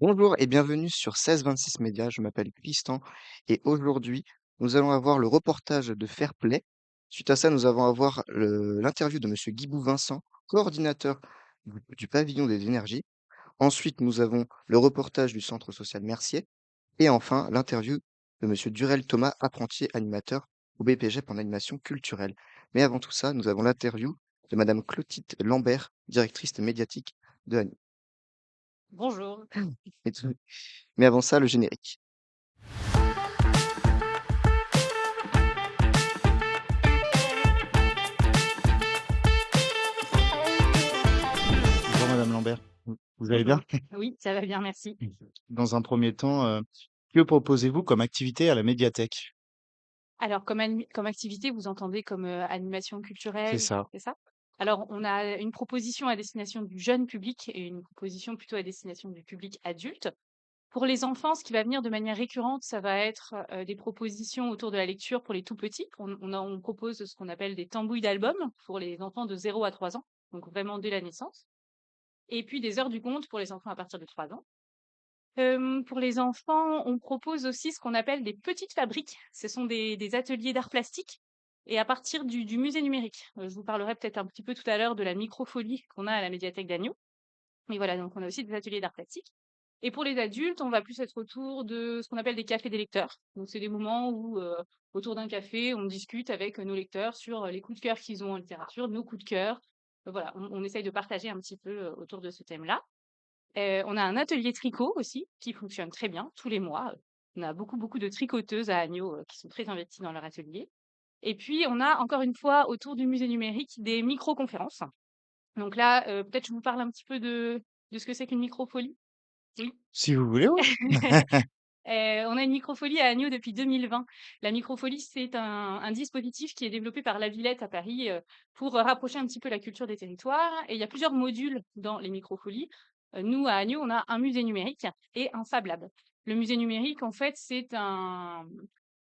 Bonjour et bienvenue sur 1626 Médias. Je m'appelle Tristan et aujourd'hui, nous allons avoir le reportage de Fair Play. Suite à ça, nous allons avoir l'interview de Monsieur Guibou Vincent, coordinateur du pavillon des énergies. Ensuite, nous avons le reportage du centre social Mercier. Et enfin, l'interview de Monsieur Durel Thomas, apprenti animateur au BPGEP en animation culturelle. Mais avant tout ça, nous avons l'interview de Madame Clotilde Lambert, directrice médiatique de Annie. Bonjour. Mais mais avant ça, le générique. Bonjour Madame Lambert, vous allez bien? Bonjour. Oui, ça va bien, merci. Dans un premier temps, que proposez-vous comme activité à la médiathèque? Alors comme activité, vous entendez comme, animation C'est culturelle, ça. c'est ça? Alors on a une proposition à destination du jeune public et une proposition plutôt à destination du public adulte. Pour les enfants, ce qui va venir de manière récurrente, ça va être, des propositions autour de la lecture pour les tout petits. On propose ce qu'on appelle des tambouilles d'albums pour les enfants de 0 à 3 ans, donc vraiment dès la naissance, et puis des heures du conte pour les enfants à partir de 3 ans. Pour les enfants, on propose aussi ce qu'on appelle des petites fabriques. Ce sont des ateliers d'art plastique et à partir du musée numérique. Je vous parlerai peut-être un petit peu tout à l'heure de la microfolie qu'on a à la médiathèque d'Agneaux. Mais voilà, donc on a aussi des ateliers d'art plastique. Et pour les adultes, on va plus être autour de ce qu'on appelle des cafés des lecteurs. Donc c'est des moments où, autour d'un café, on discute avec nos lecteurs sur les coups de cœur qu'ils ont en littérature, nos coups de cœur. Voilà, on essaye de partager un petit peu autour de ce thème-là. On a un atelier tricot aussi qui fonctionne très bien tous les mois. On a beaucoup, beaucoup de tricoteuses à Agneaux, qui sont très investies dans leur atelier. Et puis on a encore une fois autour du musée numérique des micro-conférences. Donc là, peut-être je vous parle un petit peu de ce que c'est qu'une microfolie? Oui? Si vous voulez, oui. On a une microfolie à Agneaux depuis 2020. La microfolie, c'est un dispositif qui est développé par la Villette à Paris, pour rapprocher un petit peu la culture des territoires et il y a plusieurs modules dans les microfolies. Nous, à Agneaux, on a un musée numérique et un Fab Lab. Le musée numérique, en fait, c'est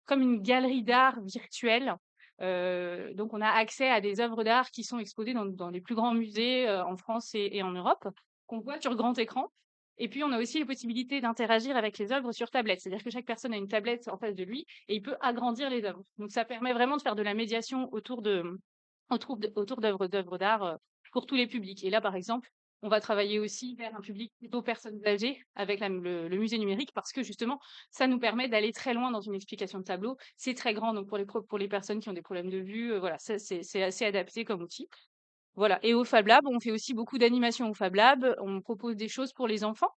comme une galerie d'art virtuelle. Donc on a accès à des œuvres d'art qui sont exposées dans les plus grands musées, en France et en Europe, qu'on voit sur grand écran. Et puis on a aussi les possibilités d'interagir avec les œuvres sur tablette. C'est-à-dire que chaque personne a une tablette en face de lui et il peut agrandir les œuvres. Donc ça permet vraiment de faire de la médiation autour d'œuvres d'art, pour tous les publics. Et là, par exemple, on va travailler aussi vers un public plutôt personnes âgées avec le musée numérique parce que justement, ça nous permet d'aller très loin dans une explication de tableau. C'est très grand, donc pour les personnes qui ont des problèmes de vue, voilà, ça, c'est assez adapté comme outil. Voilà. Et au Fab Lab, on fait aussi beaucoup d'animation au Fab Lab. On propose des choses pour les enfants.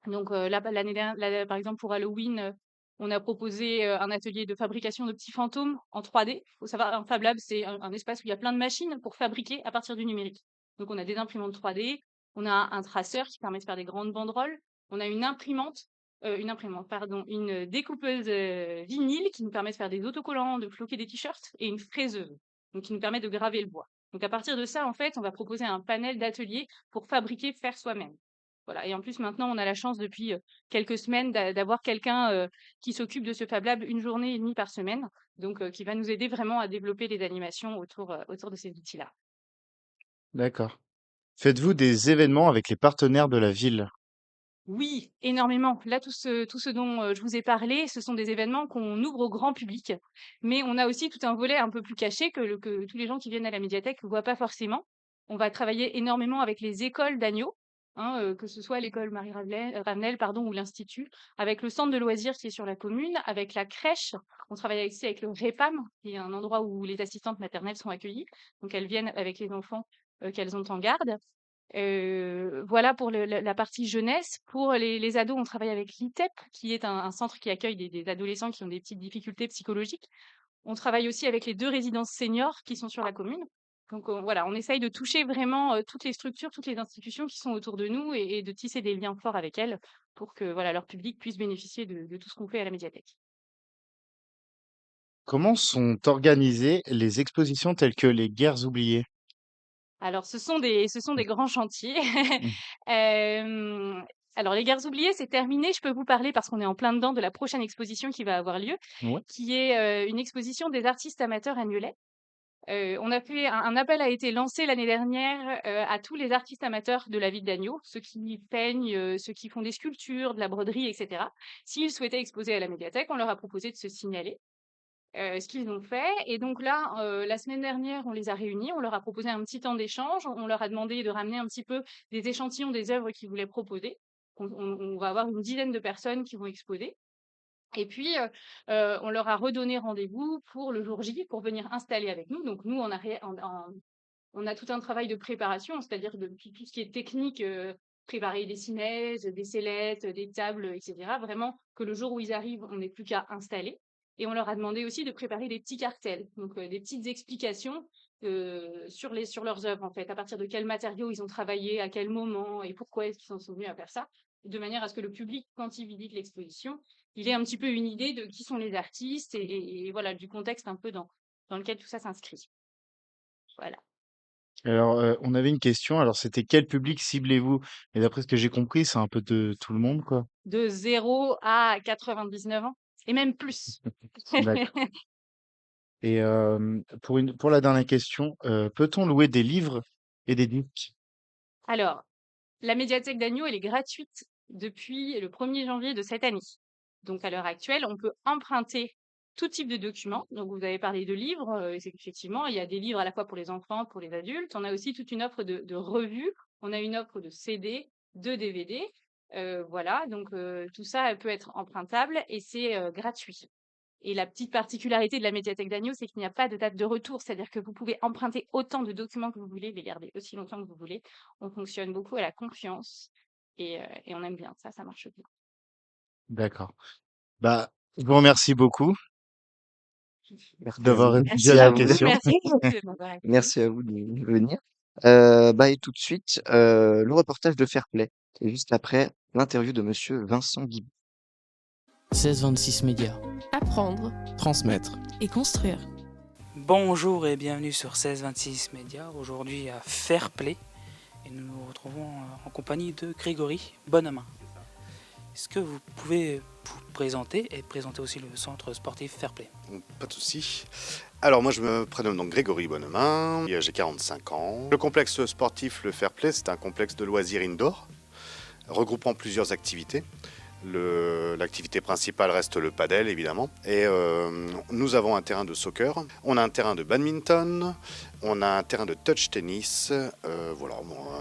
Donc là, par exemple, pour Halloween, on a proposé un atelier de fabrication de petits fantômes en 3D. Il faut savoir, un Fab Lab, c'est un espace où il y a plein de machines pour fabriquer à partir du numérique. Donc on a des imprimantes 3D, on a un traceur qui permet de faire des grandes banderoles, on a une découpeuse vinyle qui nous permet de faire des autocollants, de floquer des t-shirts, et une fraiseuse, donc qui nous permet de graver le bois. Donc à partir de ça, en fait, on va proposer un panel d'ateliers pour fabriquer, faire soi-même. Voilà. Et en plus, maintenant, on a la chance depuis quelques semaines d'avoir quelqu'un qui s'occupe de ce Fab Lab une journée et demie par semaine, donc qui va nous aider vraiment à développer les animations autour de ces outils-là. D'accord. Faites-vous des événements avec les partenaires de la ville? Oui, énormément. Là, tout ce dont je vous ai parlé, ce sont des événements qu'on ouvre au grand public, mais on a aussi tout un volet un peu plus caché que tous les gens qui viennent à la médiathèque ne voient pas forcément. On va travailler énormément avec les écoles d'Agneaux, hein, que ce soit l'école Marie Ravenel, pardon, ou l'Institut, avec le centre de loisirs qui est sur la commune, avec la crèche. On travaille aussi avec le REPAM, qui est un endroit où les assistantes maternelles sont accueillies. Donc elles viennent avec les enfants qu'elles ont en garde. Voilà pour la partie jeunesse. Pour les ados, on travaille avec l'ITEP, qui est un centre qui accueille des adolescents qui ont des petites difficultés psychologiques. On travaille aussi avec les 2 résidences seniors qui sont sur la commune. Donc voilà, on essaye de toucher vraiment, toutes les structures, toutes les institutions qui sont autour de nous et de tisser des liens forts avec elles pour que, voilà, leur public puisse bénéficier de tout ce qu'on fait à la médiathèque. Comment sont organisées les expositions telles que les guerres oubliées? Alors ce sont des grands chantiers. Mmh. Hem, alors les Guerres oubliées, c'est terminé. Je peux vous parler parce qu'on est en plein dedans de la prochaine exposition qui va avoir lieu, Ouais. qui est, une exposition des artistes amateurs agnolais. Un appel a été lancé l'année dernière, à tous les artistes amateurs de la ville d'Agneaux, ceux qui peignent, ceux qui font des sculptures, de la broderie et cetera. S'ils souhaitaient exposer à la médiathèque, on leur a proposé de se signaler, ce qu'ils ont fait et donc là, la semaine dernière, on les a réunis, on leur a proposé un petit temps d'échange, on leur a demandé de ramener un petit peu des échantillons des œuvres qu'ils voulaient proposer. On va avoir une dizaine de personnes qui vont exposer et puis, on leur a redonné rendez-vous pour le jour J, pour venir installer avec nous. Donc nous, on a tout un travail de préparation, c'est-à-dire de tout ce qui est technique, préparer des simèses, des sellettes, des tables, et cetera. Vraiment que le jour où ils arrivent, on n'ait plus qu'à installer et on leur a demandé aussi de préparer des petits cartels, donc des petites explications, sur leurs œuvres, en fait. À partir de quels matériaux ils ont travaillé, à quel moment et pourquoi est-ce qu'ils en sont venus à faire ça, de manière à ce que le public, quand il visite l'exposition, il ait un petit peu une idée de qui sont les artistes et voilà, du contexte un peu dans lequel tout ça s'inscrit. Voilà. Alors, on avait une question. Alors, c'était quel public ciblez-vous? Et d'après ce que j'ai compris, c'est un peu de tout le monde, quoi. De 0 à 99 ans et même plus. D'accord. Et pour la dernière question, peut-on louer des livres et des disques? Alors, la médiathèque d'Agneaux, elle est gratuite depuis le 1er janvier de cette année. Donc, à l'heure actuelle, on peut emprunter tout type de documents. Donc, vous avez parlé de livres. Effectivement, il y a des livres à la fois pour les enfants, pour les adultes. On a aussi toute une offre de revues. On a une offre de CD, de DVD. Voilà, donc tout ça peut être empruntable et c'est gratuit. Et la petite particularité de la médiathèque d'Agneaux, c'est qu'il n'y a pas de date de retour, c'est-à-dire que vous pouvez emprunter autant de documents que vous voulez, les garder aussi longtemps que vous voulez. On fonctionne beaucoup à la confiance et on aime bien ça, ça marche bien. D'accord. Bah, je vous remercie beaucoup Merci à d'avoir vous. répondu à Merci Merci la à à vous, vous. question. merci beaucoup de m'avoir écouté. Merci à vous de venir. Et tout de suite, le reportage de Fairplay et juste après, l'interview de monsieur Vincent Guibou. 1626 Médias. Apprendre Transmettre. et construire. Bonjour et bienvenue sur 1626 Médias, aujourd'hui à Fairplay et nous nous retrouvons en compagnie de Grégory Bonhomme. Est-ce que vous pouvez vous présenter et présenter aussi le centre sportif Fairplay? Pas de souci. Alors moi je me prénomme donc Grégory Bonhomme, j'ai 45 ans. Le complexe sportif Le Fairplay, c'est un complexe de loisirs indoor regroupant plusieurs activités. L'activité principale reste le padel évidemment et nous avons un terrain de soccer, on a un terrain de badminton, on a un terrain de touch tennis, voilà,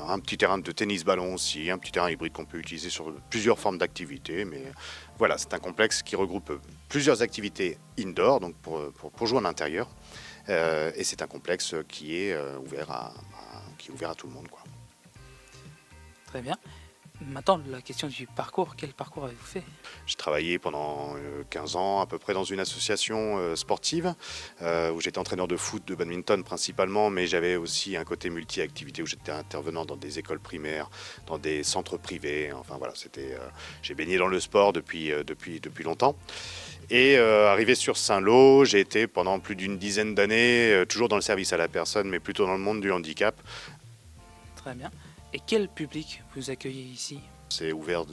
un petit terrain de tennis ballon aussi, un petit terrain hybride qu'on peut utiliser sur plusieurs formes d'activités, mais voilà, c'est un complexe qui regroupe plusieurs activités indoor, donc pour jouer en intérieur, et c'est un complexe qui est ouvert à tout le monde, quoi. Très bien. Maintenant, la question du parcours, quel parcours avez-vous fait? J'ai travaillé pendant 15 ans à peu près dans une association sportive où j'étais entraîneur de foot, de badminton principalement, mais j'avais aussi un côté multi-activité où j'étais intervenant dans des écoles primaires, dans des centres privés. Enfin voilà, j'ai baigné dans le sport depuis longtemps. Et arrivé sur Saint-Lô, j'ai été pendant plus d'une dizaine d'années, toujours dans le service à la personne, mais plutôt dans le monde du handicap. Très bien. Et quel public vous accueillez ici? C'est ouvert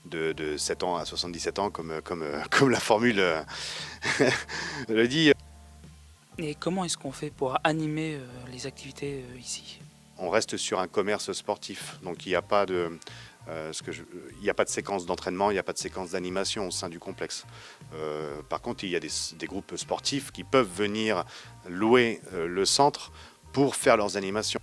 de 7 ans à 77 ans, comme la formule le dit. Et comment est-ce qu'on fait pour animer les activités ici? On reste sur un commerce sportif, donc il n'y a pas de séquence d'entraînement, il n'y a pas de séquence d'animation au sein du complexe. Par contre, il y a des groupes sportifs qui peuvent venir louer le centre pour faire leurs animations.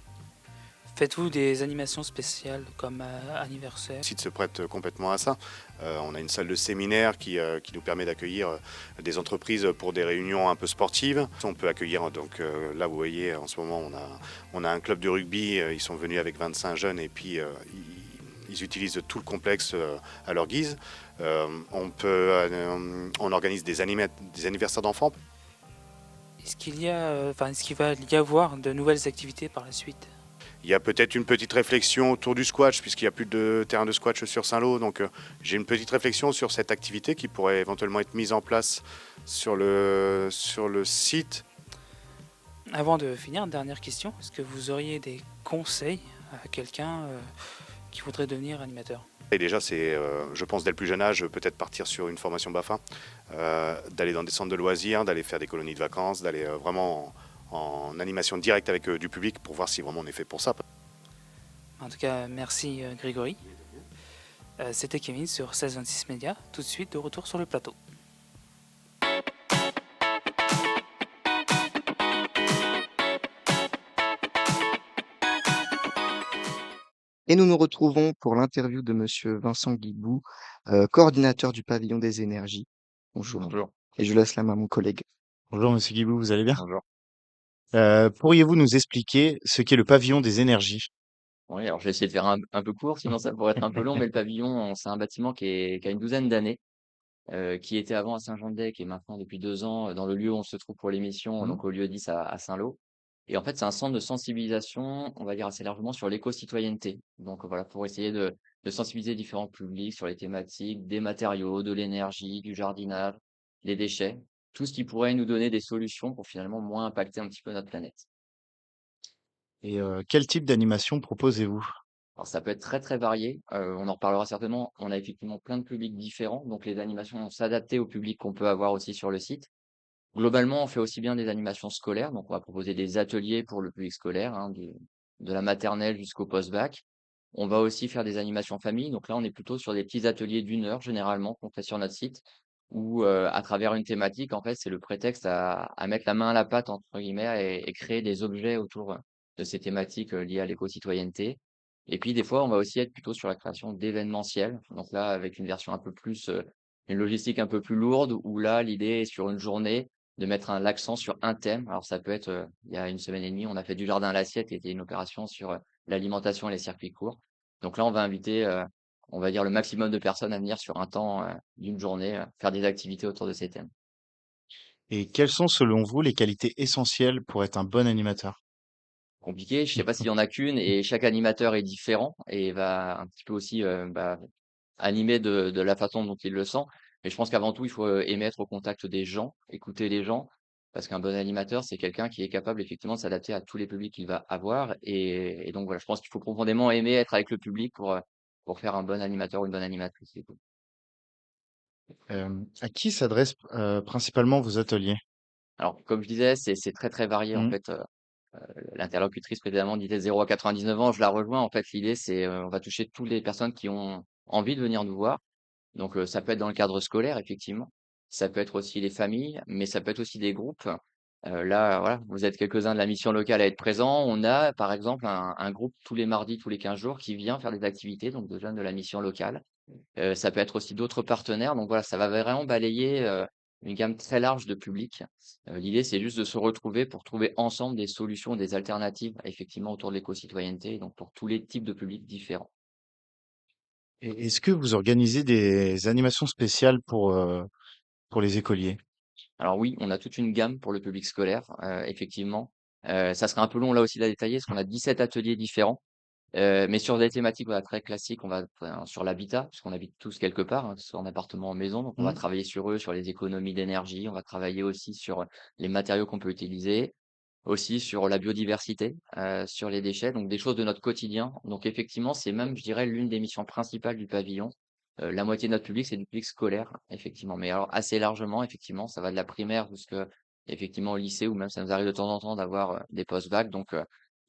Faites-vous des animations spéciales comme anniversaire? Le site se prête complètement à ça. On a une salle de séminaire qui nous permet d'accueillir des entreprises pour des réunions un peu sportives. On peut accueillir, donc là vous voyez en ce moment on a un club de rugby, ils sont venus avec 25 jeunes et puis ils utilisent tout le complexe à leur guise. On organise des anniversaires d'enfants. Est-ce qu'il va y avoir de nouvelles activités par la suite? Il y a peut-être une petite réflexion autour du squash, puisqu'il n'y a plus de terrain de squash sur Saint-Lô. Donc j'ai une petite réflexion sur cette activité qui pourrait éventuellement être mise en place sur le site. Avant de finir, dernière question. Est-ce que vous auriez des conseils à quelqu'un qui voudrait devenir animateur? Et déjà, c'est, je pense, dès le plus jeune âge, peut-être partir sur une formation BAFA, d'aller dans des centres de loisirs, d'aller faire des colonies de vacances, d'aller vraiment en animation directe avec du public pour voir si vraiment on est fait pour ça. En tout cas, merci Grégory. C'était Kevin sur 1626 Média. Tout de suite, de retour sur le plateau. Et nous nous retrouvons pour l'interview de monsieur Vincent Guibou, coordinateur du pavillon des énergies. Bonjour. Bonjour. Et je laisse la main à mon collègue. Bonjour, monsieur Guibou, vous allez bien? Bonjour. Pourriez-vous nous expliquer ce qu'est le pavillon des énergies? Oui, alors je vais essayer de faire un peu court, sinon ça pourrait être un peu long, mais le pavillon, c'est un bâtiment qui a une douzaine d'années, qui était avant à Saint-Jean-de-Lez, qui est maintenant depuis 2 ans dans le lieu où on se trouve pour l'émission, Mmh. donc au lieu 10 à Saint-Lô. Et en fait, c'est un centre de sensibilisation, on va dire assez largement, sur l'éco-citoyenneté. Donc voilà, pour essayer de sensibiliser différents publics sur les thématiques des matériaux, de l'énergie, du jardinage, des déchets, tout ce qui pourrait nous donner des solutions pour finalement moins impacter un petit peu notre planète. Et quel type d'animation proposez-vous? Alors ça peut être très, très varié, on en reparlera certainement. On a effectivement plein de publics différents, donc les animations vont s'adapter au public qu'on peut avoir aussi sur le site. Globalement, on fait aussi bien des animations scolaires, donc on va proposer des ateliers pour le public scolaire, hein, de la maternelle jusqu'au post-bac. On va aussi faire des animations famille, donc là on est plutôt sur des petits ateliers d'1 heure généralement qu'on fait sur notre site, où à travers une thématique, en fait, c'est le prétexte à mettre la main à la pâte entre guillemets et créer des objets autour de ces thématiques liées à l'éco-citoyenneté. Et puis des fois, on va aussi être plutôt sur la création d'événementiels, donc là avec une version un peu plus, une logistique un peu plus lourde, où là l'idée est sur une journée de mettre l'accent sur un thème. Alors ça peut être, il y a 1 semaine et demie, on a fait du jardin à l'assiette, qui était une opération sur l'alimentation et les circuits courts. Donc là, on va inviter, on va dire le maximum de personnes à venir sur un temps d'une journée, faire des activités autour de ces thèmes. Et quelles sont selon vous les qualités essentielles pour être un bon animateur? Compliqué, je sais pas s'il y en a qu'une, et chaque animateur est différent et va un petit peu aussi animer de la façon dont il le sent. Mais je pense qu'avant tout, il faut aimer être au contact des gens, écouter les gens, parce qu'un bon animateur, c'est quelqu'un qui est capable effectivement de s'adapter à tous les publics qu'il va avoir. Et donc voilà, je pense qu'il faut profondément aimer être avec le public pour faire un bon animateur ou une bonne animatrice. C'est tout. À qui s'adressent principalement vos ateliers? Alors, comme je disais, c'est très très varié en Mmh. fait. L'interlocutrice précédemment disait 0 à 99 ans, je la rejoins. En fait, l'idée, c'est on va toucher toutes les personnes qui ont envie de venir nous voir. Donc, ça peut être dans le cadre scolaire, effectivement. Ça peut être aussi les familles, mais ça peut être aussi des groupes. Là, voilà, vous êtes quelques-uns de la mission locale à être présents. On a, par exemple, un groupe tous les mardis, tous les 15 jours, qui vient faire des activités, donc de jeunes de la mission locale. Ça peut être aussi d'autres partenaires. Donc voilà, ça va vraiment balayer, une gamme très large de publics. L'idée, c'est juste de se retrouver pour trouver ensemble des solutions, des alternatives, effectivement, autour de l'éco-citoyenneté, donc pour tous les types de publics différents. Et est-ce que vous organisez des animations spéciales pour les écoliers? Alors oui, on a toute une gamme pour le public scolaire, effectivement. Ça serait un peu long là aussi à détailler, parce qu'on a 17 ateliers différents, mais sur des thématiques, voilà, très classiques. On va sur l'habitat, puisqu'on habite tous quelque part, hein, que ce soit en appartement ou en maison, donc on va Mmh. travailler sur eux, sur les économies d'énergie. On va travailler aussi sur les matériaux qu'on peut utiliser, aussi sur la biodiversité, sur les déchets, donc des choses de notre quotidien. Donc effectivement, c'est même, je dirais, l'une des missions principales du pavillon. La moitié de notre public, c'est du public scolaire, effectivement, mais alors assez largement, effectivement, ça va de la primaire effectivement au lycée, ou même ça nous arrive de temps en temps d'avoir des post-bac, donc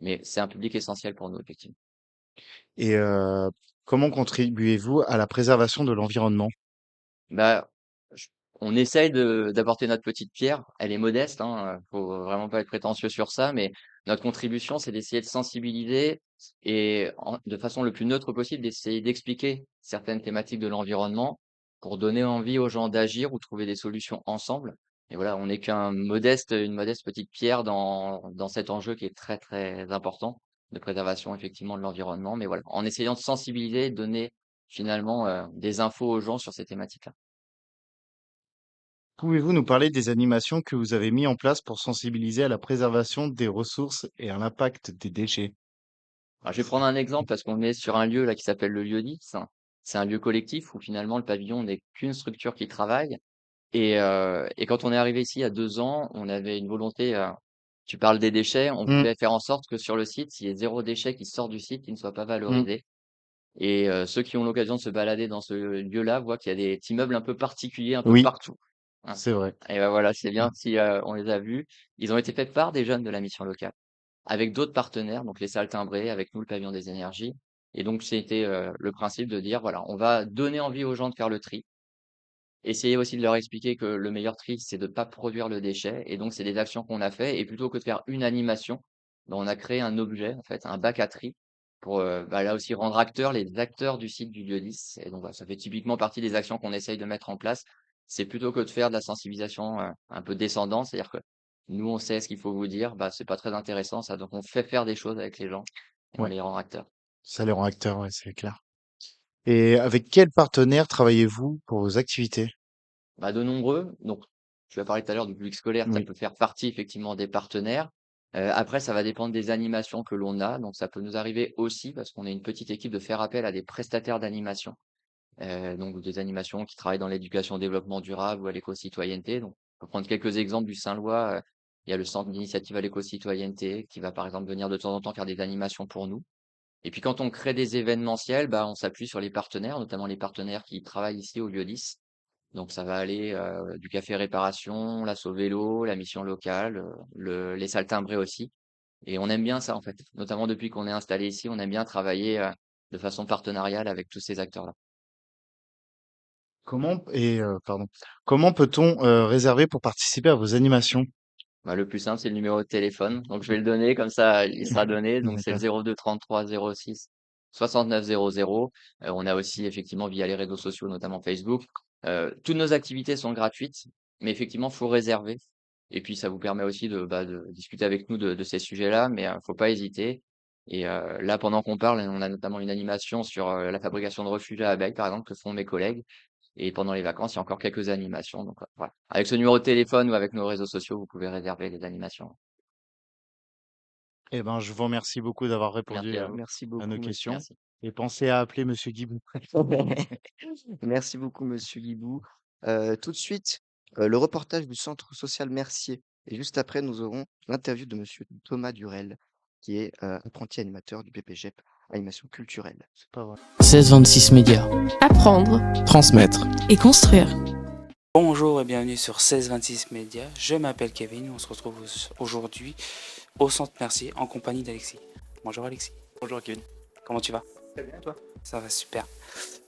mais c'est un public essentiel pour nous, effectivement. Et comment contribuez-vous à la préservation de l'environnement? Bah, j on essaye d'apporter notre petite pierre. Elle est modeste, hein, faut vraiment pas être prétentieux sur ça, mais notre contribution, c'est d'essayer de sensibiliser et de façon le plus neutre possible, d'essayer d'expliquer certaines thématiques de l'environnement pour donner envie aux gens d'agir ou trouver des solutions ensemble. Et voilà, on n'est une modeste petite pierre dans cet enjeu qui est très, très important de préservation effectivement de l'environnement. Mais voilà, en essayant de sensibiliser et de donner finalement, des infos aux gens sur ces thématiques-là. Pouvez-vous nous parler des animations que vous avez mis en place pour sensibiliser à la préservation des ressources et à l'impact des déchets? Alors je vais prendre un exemple parce qu'on est sur un lieu là qui s'appelle le lieu 10. C'est un lieu collectif où finalement le pavillon n'est qu'une structure qui travaille. Et quand on est arrivé ici il y a 2 ans, on avait une volonté, tu parles des déchets, on Mmh, voulait faire en sorte que sur le site, il y ait 0 déchet qui sort du site, qui ne soit pas mmh. valorisé. Et ceux qui ont l'occasion de se balader dans ce lieu-là voient qu'il y a des petits meubles un peu particuliers un peu Oui. partout. Hein. C'est vrai. Et ben voilà, c'est Mmh. bien si on les a vus. Ils ont été faits par des jeunes de la mission locale, avec d'autres partenaires, donc les salles timbrées, avec nous, le pavillon des énergies. Et donc, c'était le principe de dire, voilà, on va donner envie aux gens de faire le tri. Essayer aussi de leur expliquer que le meilleur tri, c'est de ne pas produire le déchet. Et donc, c'est des actions qu'on a fait. Et plutôt que de faire une animation, ben, on a créé un objet, en fait, un bac à tri, pour bah, là aussi rendre acteurs les acteurs du site du lieu 10. Et donc, voilà, ça fait typiquement partie des actions qu'on essaye de mettre en place. C'est plutôt que de faire de la sensibilisation un peu descendante, c'est-à-dire que nous, on sait ce qu'il faut vous dire, bah, c'est pas très intéressant, ça. Donc, on fait faire des choses avec les gens et on Ouais, les rend acteurs. ça les rend acteurs, ouais, c'est clair. Et avec quel partenaire travaillez-vous pour vos activités? Bah, de nombreux. Donc, tu as parlé tout à l'heure du public scolaire, ça Oui. peut faire partie effectivement des partenaires. Après, ça va dépendre des animations que l'on a. Donc, ça peut nous arriver aussi, parce qu'on est une petite équipe, de faire appel à des prestataires d'animation. Donc, des animations qui travaillent dans l'éducation au développement durable ou à l'éco-citoyenneté. Donc, pour prendre quelques exemples du Saint-Lois, il y a le centre d'initiative à l'éco-citoyenneté qui va par exemple venir de temps en temps faire des animations pour nous. Et puis, quand on crée des événementiels, bah, on s'appuie sur les partenaires, notamment les partenaires qui travaillent ici au lieu 10. Donc ça va aller, du café réparation, l'asso vélo, la mission locale, les salles timbrées aussi. Et on aime bien ça, en fait. Notamment depuis qu'on est installé ici, on aime bien travailler, de façon partenariale avec tous ces acteurs-là. Pardon. Comment peut-on, réserver pour participer à vos animations? Bah, le plus simple, c'est le numéro de téléphone. Donc je vais le donner, comme ça, il sera donné. Donc c'est le D'accord. 02 33 06 69 00. On a aussi effectivement via les réseaux sociaux, notamment Facebook. Toutes nos activités sont gratuites, mais effectivement, faut réserver. Et puis ça vous permet aussi de discuter avec nous de ces sujets-là, mais faut pas hésiter. Et là, pendant qu'on parle, on a notamment une animation sur la fabrication de refuges à abeilles, par exemple, que font mes collègues. Et pendant les vacances, il y a encore quelques animations. Donc, voilà. Avec ce numéro de téléphone ou avec nos réseaux sociaux, vous pouvez réserver les animations. Eh ben, je vous remercie beaucoup d'avoir Merci répondu à vous. Merci à nos beaucoup, monsieur. questions Merci. et pensez à appeler monsieur Guibou. Merci beaucoup, monsieur Guibou. Tout de suite, le reportage du centre social Mercier et juste après, nous aurons l'interview de monsieur Thomas Durel, qui est, apprenti animateur du PPGEP, animation culturelle. C'est pas vrai. 1626 Médias. Apprendre Transmettre. et construire. Bonjour et bienvenue sur 1626 Médias. Je m'appelle Kevin. On se retrouve aujourd'hui au centre Mercier en compagnie d'Alexis. Bonjour Alexis. Bonjour Kevin. Comment tu vas? Très bien, toi? Ça va super.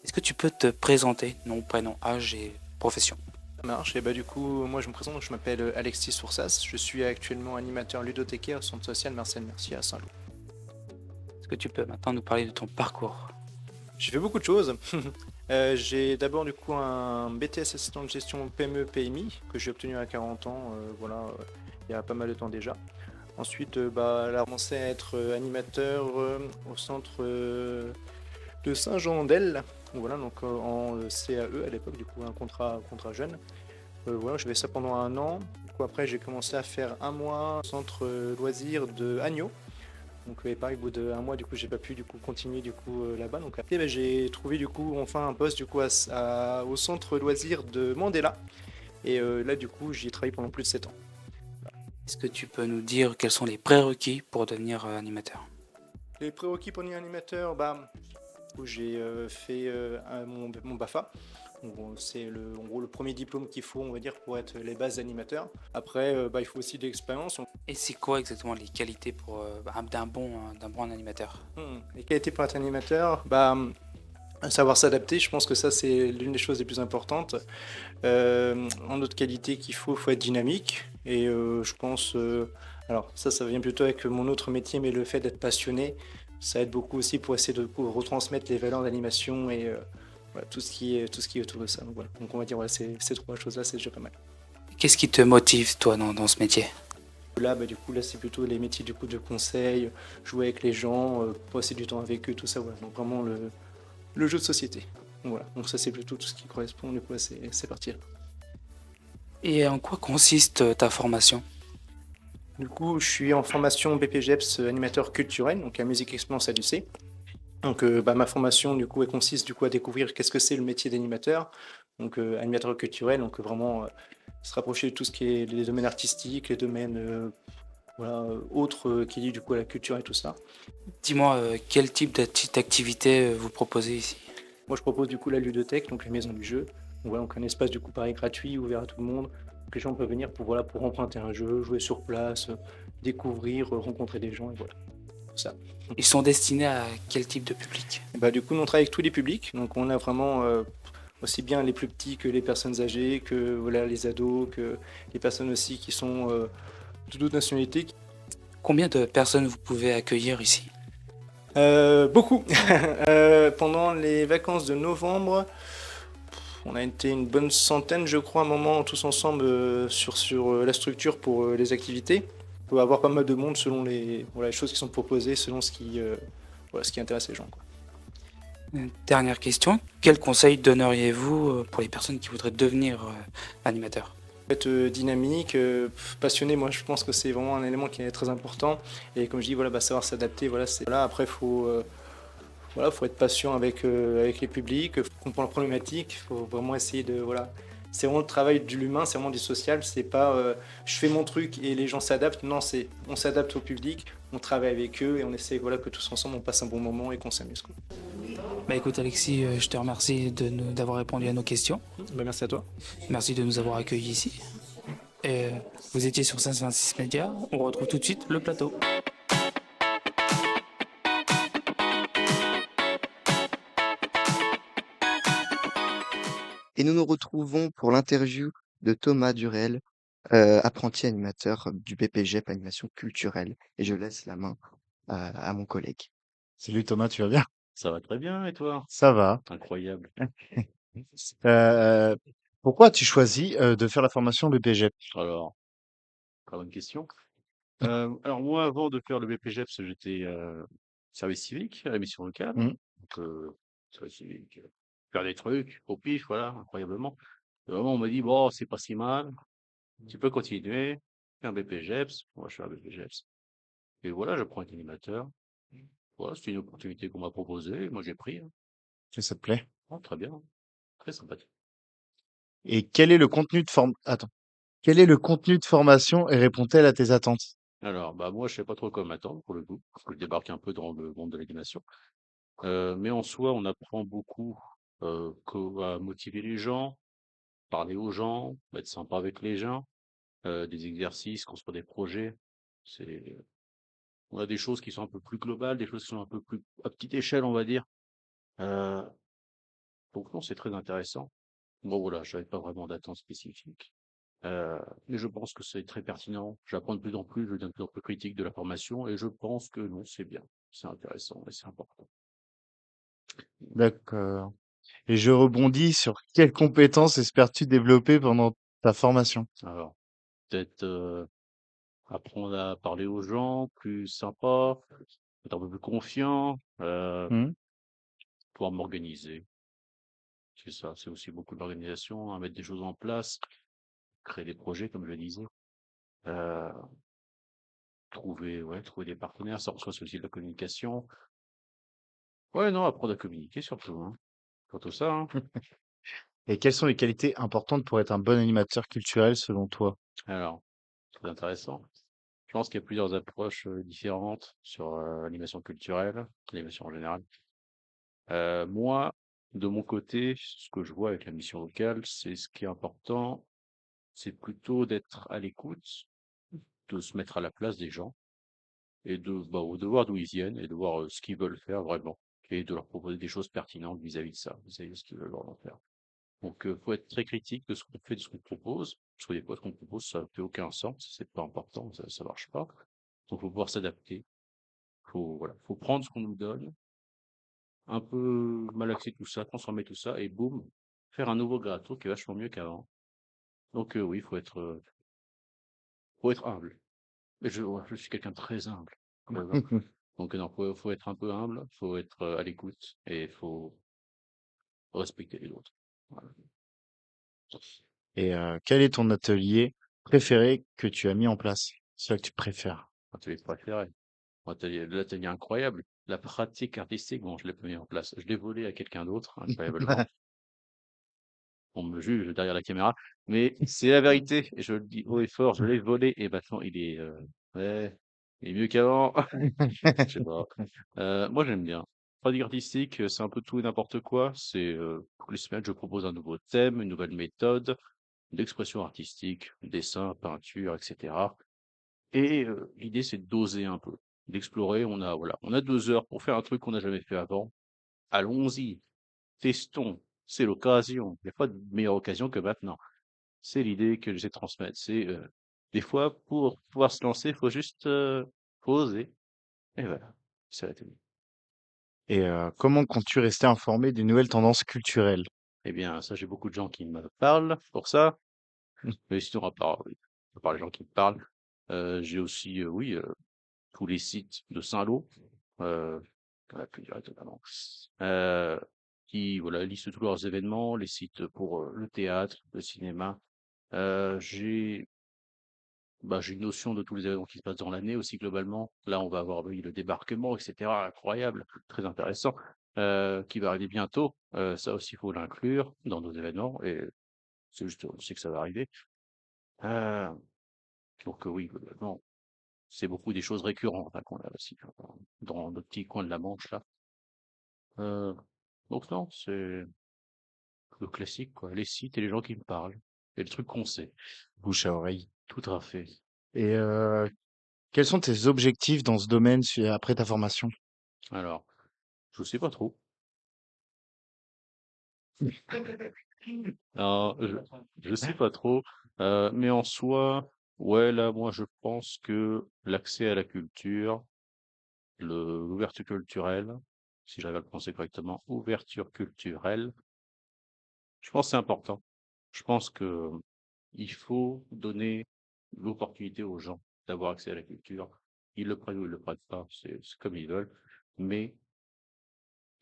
Est-ce que tu peux te présenter, nom, prénom, âge et profession? Ça marche. Et bah du coup, moi je me présente, je m'appelle Alexis Soursas. Je suis actuellement animateur ludothécaire au centre social Marcel Mercier à Saint-Lô. Est-ce que tu peux maintenant nous parler de ton parcours? J'ai fait beaucoup de choses. J'ai d'abord du coup un BTS assistant de gestion PME-PMI que j'ai obtenu à 40 ans, il y a pas mal de temps déjà. Ensuite, là, j'ai commencé à être animateur au centre de Saint-Jean-d'Elle. Voilà, donc en CAE à l'époque, du coup un contrat jeune. Voilà, je fais ça pendant un an. Du coup, après, j'ai commencé à faire un mois au centre loisirs de Agneau. Donc, et pareil, au bout d'un mois, du coup, j'ai pas pu du coup continuer du coup là-bas. Donc après, j'ai trouvé du coup enfin un poste du coup au centre loisirs de Mandela. Et là, du coup, j'y ai travaillé pendant plus de 7 ans. Est-ce que tu peux nous dire quels sont les prérequis pour devenir animateur? Les prérequis pour devenir animateur, où j'ai fait mon BAFA. Donc, c'est en gros le premier diplôme qu'il faut, on va dire, pour être les bases d'animateur. Après, il faut aussi de l'expérience. Et c'est quoi exactement les qualités pour d'un bon animateur? Les qualités pour être animateur, savoir s'adapter, je pense que ça c'est l'une des choses les plus importantes. En autre qualité qu'il faut être dynamique. Et je pense, alors ça vient plutôt avec mon autre métier, mais le fait d'être passionné, ça aide beaucoup aussi pour essayer de retransmettre les valeurs d'animation et voilà, tout ce qui est autour de ça. Donc, voilà. Donc on va dire ces trois choses-là, c'est déjà pas mal. Qu'est-ce qui te motive toi dans ce métier? Là, là c'est plutôt les métiers du coup de conseil, jouer avec les gens, passer du temps avec eux, tout ça. Voilà. Donc vraiment le jeu de société. Donc, voilà. Donc ça c'est plutôt tout ce qui correspond du coup à ces parties-là. Et en quoi consiste ta formation? Du coup, je suis en formation BPGEPS animateur culturel, donc à Musique Expérience à l'UC. Donc ma formation du coup elle consiste du coup à découvrir qu'est-ce que c'est le métier d'animateur, donc animateur culturel, donc vraiment se rapprocher de tout ce qui est les domaines artistiques, les domaines autres qui lient du coup à la culture et tout ça. Dis-moi quel type d'activité vous proposez ici? Moi, je propose du coup la ludothèque, donc les maisons du jeu. Donc, voilà, donc un espace du coup pareil gratuit, ouvert à tout le monde. Donc, les gens peuvent venir pour, voilà, pour emprunter un jeu, jouer sur place, découvrir, rencontrer des gens et voilà, tout ça. Ils sont destinés à quel type de public? Bah, du coup, nous, on travaille avec tous les publics. Donc, on a vraiment aussi bien les plus petits que les personnes âgées, que voilà, les ados, que les personnes aussi qui sont de toute nationalité. Combien de personnes vous pouvez accueillir ici? Beaucoup. Pendant les vacances de novembre, on a été une bonne centaine, je crois, à un moment, tous ensemble sur la structure pour les activités. On peut avoir pas mal de monde selon voilà, les choses qui sont proposées, selon voilà, ce qui intéresse les gens, quoi. Dernière question, quel conseil donneriez-vous pour les personnes qui voudraient devenir animateurs? Être dynamique, passionné, moi je pense que c'est vraiment un élément qui est très important. Et comme je dis, voilà, bah, savoir s'adapter, voilà, voilà, après voilà, faut être patient avec les publics, faut comprendre la problématique, il faut vraiment essayer de, voilà. C'est vraiment le travail de l'humain, c'est vraiment du social, c'est pas je fais mon truc et les gens s'adaptent, non, c'est on s'adapte au public, on travaille avec eux et on essaie, voilà, que tous ensemble on passe un bon moment et qu'on s'amuse, quoi. Bah écoute Alexis, je te remercie d'avoir répondu à nos questions. Bah, merci à toi. Merci de nous avoir accueillis ici. Et vous étiez sur 526 Médias, on retrouve tout de suite le plateau. Et nous nous retrouvons pour l'interview de Thomas Durel, apprenti animateur du BPGEP Animation Culturelle. Et je laisse la main à mon collègue. Salut Thomas, tu vas bien? Ça va très bien et toi? Ça va. Incroyable. Euh, Pourquoi as-tu choisi de faire la formation BPGEP? Alors, très bonne question. Alors moi, avant de faire le BPGEPS, j'étais service civique à la mission locale. Mm. Donc, service civique, faire des trucs au pif, voilà, incroyablement. Et vraiment, on m'a dit, bon, c'est pas si mal, tu peux continuer, fais un BPGEPS. Moi, je fais un BPGEPS. Et voilà, je prends un animateur. Voilà, c'était une opportunité qu'on m'a proposée. Moi, j'ai pris, hein. Et ça te plaît? Oh, très bien, très sympathique. Et quel est le contenu de Attends. Quel est le contenu de formation et répond-elle à tes attentes? Alors, bah moi, je sais pas trop quoi m'attendre pour le coup, parce que je débarque un peu dans le monde de l'animation. Mais en soi, on apprend beaucoup à motiver les gens, parler aux gens, être sympa avec les gens, des exercices, construire des projets. C'est, on a des choses qui sont un peu plus globales, des choses qui sont un peu plus à petite échelle, on va dire. Euh, donc non, c'est très intéressant. Bon voilà, je n'avais pas vraiment d'attente spécifique. Mais je pense que c'est très pertinent. J'apprends de plus en plus, je deviens de plus en plus critique de la formation et je pense que non, c'est bien, c'est intéressant et c'est important. D'accord. Et je rebondis sur quelles compétences espères-tu développer pendant ta formation? Alors, peut-être apprendre à parler aux gens, plus sympa, être un peu plus confiant, Hmm. pouvoir m'organiser. C'est ça, c'est aussi beaucoup d'organisation, à mettre des choses en place, créer des projets, comme je le disais. Euh, trouver des partenaires, ça reçoit aussi de la communication. Ouais, non, apprendre à communiquer surtout, hein. Surtout ça, hein. Et quelles sont les qualités importantes pour être un bon animateur culturel selon toi? Alors, très intéressant. Je pense qu'il y a plusieurs approches différentes sur l'animation culturelle, l'animation en général. Moi, de mon côté, ce que je vois avec la mission locale, c'est ce qui est important, c'est plutôt d'être à l'écoute, de se mettre à la place des gens et de voir d'où ils viennent et de voir ce qu'ils veulent faire vraiment et de leur proposer des choses pertinentes vis-à-vis de ça, vis-à-vis de ce qu'ils veulent vraiment faire. Donc, faut être très critique de ce qu'on fait, de ce qu'on propose, parce que des fois, ce qu'on propose, ça fait aucun sens, c'est pas important, ça marche pas. Donc, faut pouvoir s'adapter. Voilà, faut prendre ce qu'on nous donne, un peu malaxer tout ça, transformer tout ça, et boum, faire un nouveau gâteau qui est vachement mieux qu'avant. Donc, oui, faut être humble. Mais ouais, je suis quelqu'un de très humble. Très humble. Donc, non, faut être un peu humble, faut être à l'écoute, et faut respecter les autres. Voilà. Et quel est ton atelier préféré que tu as mis en place? Celui que tu préfères? Atelier préféré. L'atelier incroyable. La pratique artistique, bon, je l'ai pas mis en place. Je l'ai volé à quelqu'un d'autre, incroyablement. On me juge derrière la caméra, mais c'est la vérité. Et je le dis haut et fort, je l'ai volé et maintenant ouais, il est mieux qu'avant. Je sais pas. Moi, j'aime bien. pratique artistique, c'est un peu tout et n'importe quoi. C'est, toutes les semaines, je propose un nouveau thème, une nouvelle méthode d'expression artistique, dessin, peinture, et cetera. Et l'idée, c'est de doser un peu, d'explorer. On a 2 heures pour faire un truc qu'on n'a jamais fait avant. Allons-y, testons, c'est l'occasion. Il y a pas de meilleure occasion que maintenant. C'est l'idée que j'essaie de transmettre. C'est, des fois, pour pouvoir se lancer, il faut juste, faut oser et voilà, c'est la télé. Et comment comptes-tu rester informé des nouvelles tendances culturelles? Eh bien, ça, j'ai beaucoup de gens qui me parlent pour ça. Mais sinon, à part les gens qui me parlent, j'ai aussi, oui, tous les sites de Saint-Lô, heu, dans la culture notamment, heu, qui, voilà, listent tous leurs événements, les sites pour, le théâtre, le cinéma. J'ai j'ai une notion de tous les événements qui se passent dans l'année aussi globalement. Là, on va avoir, oui, le débarquement et cetera, incroyable, très intéressant, qui va arriver bientôt. Ça aussi, il faut l'inclure dans nos événements et c'est juste, on sait que ça va arriver. Heu, donc oui, globalement, c'est beaucoup des choses récurrentes, hein, qu'on a aussi dans notre petit coin de la Manche là. Heu, donc non, c'est le classique quoi, les sites et les gens qui me parlent et le truc qu'on sait. Bouche à oreille. Tout à fait. Et quels sont tes objectifs dans ce domaine après ta formation? Alors, je sais pas trop. Non, je sais pas trop, mais en soi, ouais, là, moi, je pense que l'accès à la culture, l'ouverture culturelle, si j'arrive à le prononcer correctement, ouverture culturelle, je pense que c'est important. Je pense que il faut donner l'opportunité aux gens d'avoir accès à la culture. Ils le prennent ou ils le prennent pas, c'est comme ils veulent, mais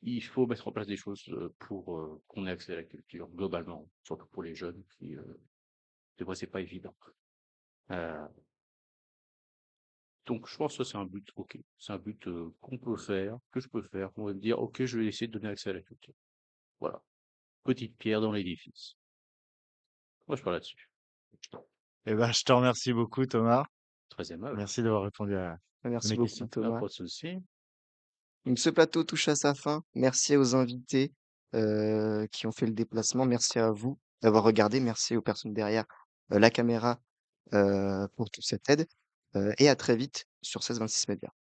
il faut mettre en place des choses, pour, qu'on ait accès à la culture globalement, surtout pour les jeunes qui, des fois c'est pas évident. Heu, donc je pense que ça c'est un but OK. C'est un but, qu'on peut faire, que je peux faire. On va me dire: «OK, je vais essayer de donner accès à la culture». Voilà, petite pierre dans l'édifice. Moi je pars là-dessus. Eh ben, je te remercie beaucoup, Thomas. Très aimable. Merci d'avoir répondu à Merci mes beaucoup questions. Thomas. Pas de souci. Donc ce plateau touche à sa fin. Merci aux invités, qui ont fait le déplacement. Merci à vous d'avoir regardé. Merci aux personnes derrière, la caméra, pour toute cette aide, et à très vite sur 1626 Médias.